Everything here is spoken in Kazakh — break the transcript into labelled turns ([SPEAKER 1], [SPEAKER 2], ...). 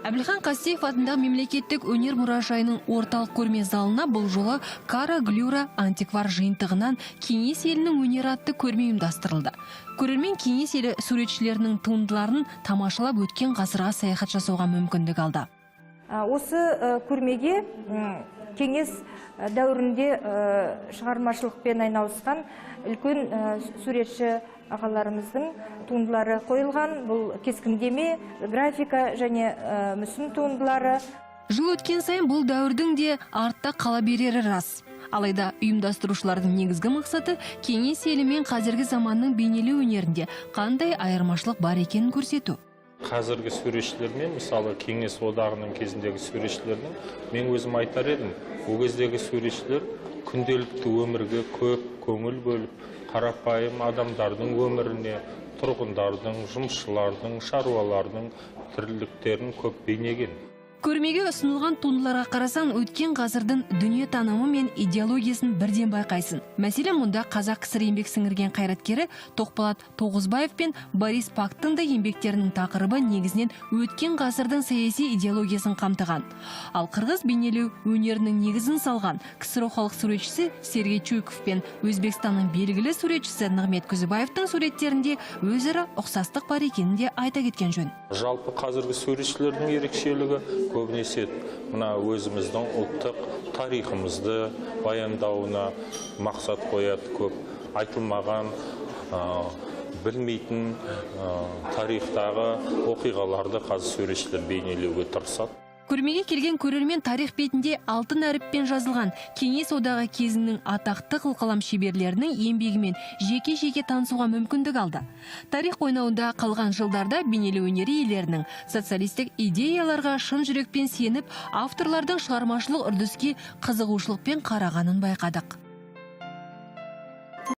[SPEAKER 1] Әбілхан Қастеев атындағы мемлекеттік өнер мұражайының орталық көрме залына бұл жолы Кара Глюра антиквар жиынтығынан кеңес елінің өнері атты көрме ұйымдастырылды. Көрермен кеңес елі суретшілерінің туындыларын тамашалап өткен ғасырға саяхат жасауға мүмкіндік алды.
[SPEAKER 2] Осы көрмеге кеңес дәуірінде шығармашылықпен айналысқан үлкен суретші ағаларымыздың туындылары қойылған. Бұл кескіндеме, графика және мүсін туындылары.
[SPEAKER 1] Жыл өткен сайын бұл дәуірдің де артта қала берері рас. Алайда ұйымдастырушылардың негізгі мақсаты кеңес елі мен қазіргі заманның бейнелеу өнерінде қандай айырмашылық бар екенін көрсету.
[SPEAKER 3] Қазіргі суретшілермен, мысалы кеңес одағының кезіндегі суретшілердің, мен өзім айтар едім, ол кездегі суретшілер күнделікті өмірге көп көңіл бөліп, қарапайым адамдардың өміріне, тұрғындардың, жұмысшылардың, шаруалардың тірліктерін көп бейнеген.
[SPEAKER 1] Көрмеге ұсынылған туындыларға қарасаң, өткен ғасырдың дүние танымы мен идеологиясын бірден байқайсың. Мәселен, мұнда қазақ кср еңбек сіңірген қайраткері Тоқболат Тоғызбаев пен Борис Пактың да еңбектерінің тақырыбы негізінен өткен ғасырдың саяси идеологиясын қамтыған. Ал қырғыз бейнелеу өнерінің негізін салған КСР халық суретшісі Сергей Чуйков пен Өзбекстанның белгілі суретшісі Нығмет Күзібаевтың суреттерінде өзара ұқсастық бар екенін де айта кеткен жөн.
[SPEAKER 3] Жалпы қазіргі суретшілердің ерекшелігі көбінесе мына өзіміздің ұлттық тарихымызды баяндауына мақсат қояды. Көп айтылмаған, білмейтін тарихтағы оқиғаларды қазір суретшілер бейнелеуге тырысады.
[SPEAKER 1] Көрмеге келген көрермен тарих бетінде алтын әріппен жазылған кеңес одағы кезінің атақты қылқалам шеберлерінің еңбегімен жеке-жеке танысуға мүмкіндік алды. Тарих қойнауында қалған жылдарда бейнелеу өнері иелерінің социалистік идеяларға шын жүрекпен сеніп, авторлардың шығармашылық үрдіске қызығушылықпен қарағанын байқадық.